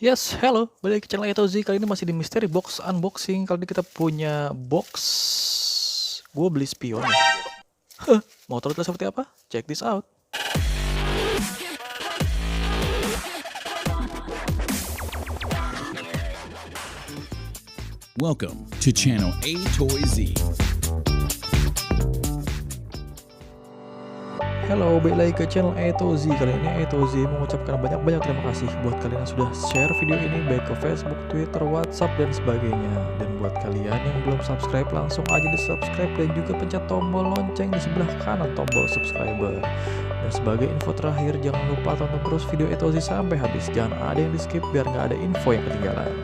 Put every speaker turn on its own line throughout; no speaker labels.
Yes, hello, balik ke channel Etozi. Kali ini masih di Mystery Box Unboxing. Kali ini kita punya box. Gue beli spion. Mau tahu itu seperti apa? Check this out.
Welcome to channel Etozi.
Halo, balik lagi ke channel Etozi. Kali ini Etozi mengucapkan banyak-banyak terima kasih buat kalian yang sudah share video ini baik ke Facebook, Twitter, WhatsApp, dan sebagainya. Dan buat kalian yang belum subscribe, langsung aja di subscribe dan juga pencet tombol lonceng di sebelah kanan tombol subscriber. Dan sebagai info terakhir, jangan lupa tonton terus video Etozi sampai habis. Jangan ada yang di skip biar nggak ada info yang ketinggalan.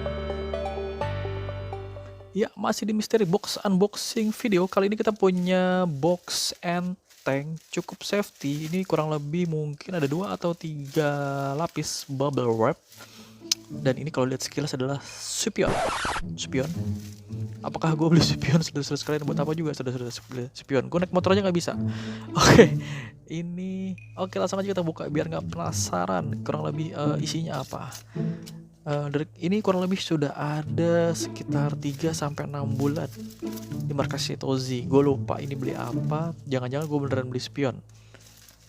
Ya, masih di Mystery Box Unboxing video. Kali ini kita punya box enteng, cukup safety. Ini kurang lebih mungkin ada 2 atau 3 lapis bubble wrap. Dan ini kalau lihat sekilas adalah spion. Spion. Apakah gue beli spion? Saudara-saudara sekalian, buat apa juga saudara-saudara beli spion? Gue naik motor aja nggak bisa. Oke, ini oke, langsung aja kita buka biar nggak penasaran. Kurang lebih isinya apa? Dari ini kurang lebih sudah ada sekitar 3-6 bulan di markas Etozi. Gue lupa ini beli apa. Jangan-jangan gue beneran beli spion.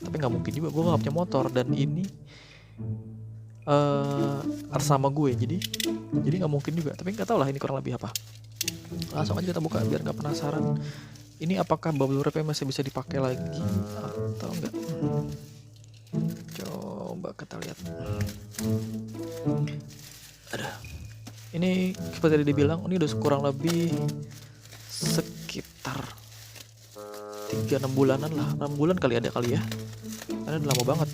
Tapi nggak mungkin juga, gue nggak punya motor. Dan ini atas nama gue, jadi nggak mungkin juga. Tapi nggak tahu lah ini kurang lebih apa. Langsung aja kita buka biar nggak penasaran. Ini apakah bubble wrapnya masih bisa dipakai lagi atau enggak? Coba kita lihat. Ada. Ini seperti tadi dibilang, ini udah kurang lebih sekitar 3-6 bulanan lah. 6 bulan kali ada kali ya. Karena udah lama banget.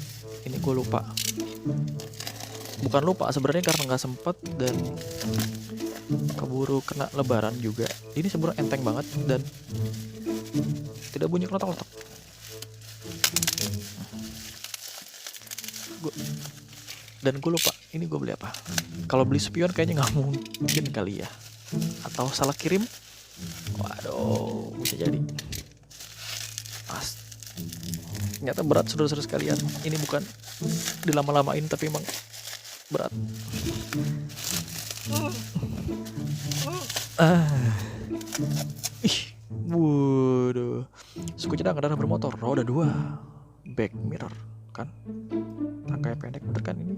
Ini gue lupa. Bukan lupa sebenarnya, karena nggak sempet dan keburu kena lebaran juga. Ini sebenarnya enteng banget dan tidak bunyi klotok-klotok. Dan gue lupa ini gue beli apa. Kalau beli spion kayaknya nggak mungkin kali ya, atau salah kirim. Waduh, bisa jadi. Ternyata berat saudara-saudara sekalian. Ini bukan dilama-lamain tapi emang berat. Waduh. Suku cadang kendaraan bermotor, roda 2, back mirror, kan? Rangkaian pendek, bener kan ini?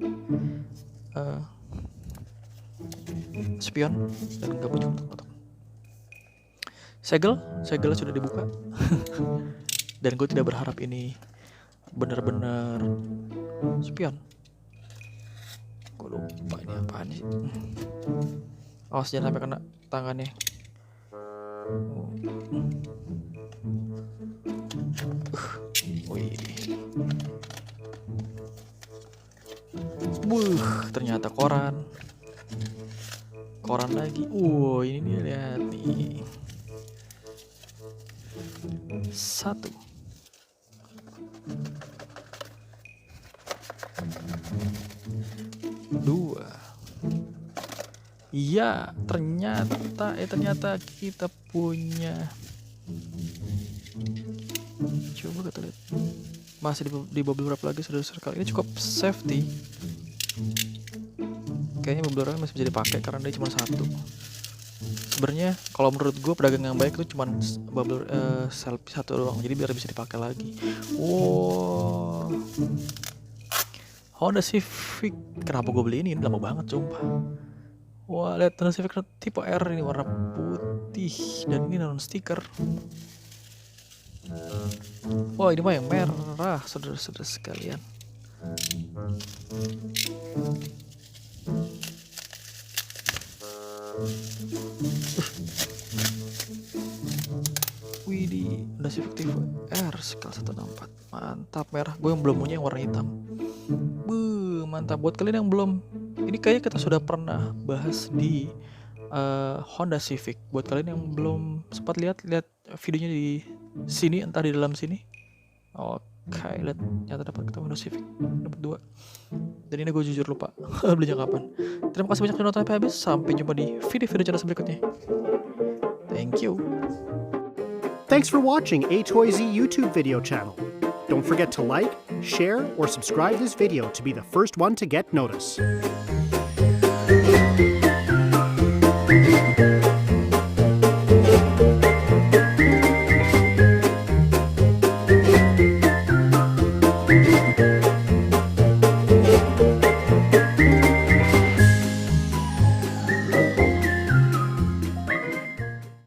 Spion dan nggak punya kotak. Segel sudah dibuka. Dan gue tidak berharap ini benar-benar spion. Gue lupa ini apaan sih. Awas jangan sampai kena tangannya. Wih. Ternyata koran lagi. Ini dia, lihat nih. 1, 2. Iya, ternyata kita punya. Coba kita lihat. Masih di bubble wrap lagi saudara-saudara. Ini cukup safety. Kayaknya bubble wrap masih bisa dipakai karena dia cuma 1. Sebenarnya kalau menurut gue pedagang yang baik itu cuma bubble selfie 1 doang, jadi biar bisa dipakai lagi. Wow, Honda Civic. Kenapa gue beli ini? Ini lama banget sumpah. Wah, lihat Honda Civic tipe R, ini warna putih dan ini non stiker. Wah, ini mah yang merah saudara-saudara sekalian. Widih, udah Civic tipe R skala 164. Mantap, merah. Gue yang belum punya yang warna hitam. Mantap. Buat kalian yang belum, ini kayaknya kita sudah pernah bahas di Honda Civic. Buat kalian yang belum sempat lihat videonya di sini, entah di dalam sini. Oke, lihat, nyata dapat ketemu Honda Civic, dapat 2. Dan ini gue jujur lupa belinya kapan. Terima kasih banyak sudah nonton sampai habis. Sampai jumpa di video-video channel berikutnya. Thank you.
Thanks for watching Etozi YouTube video channel. Don't forget to like, share, or subscribe this video to be the first one to get notice.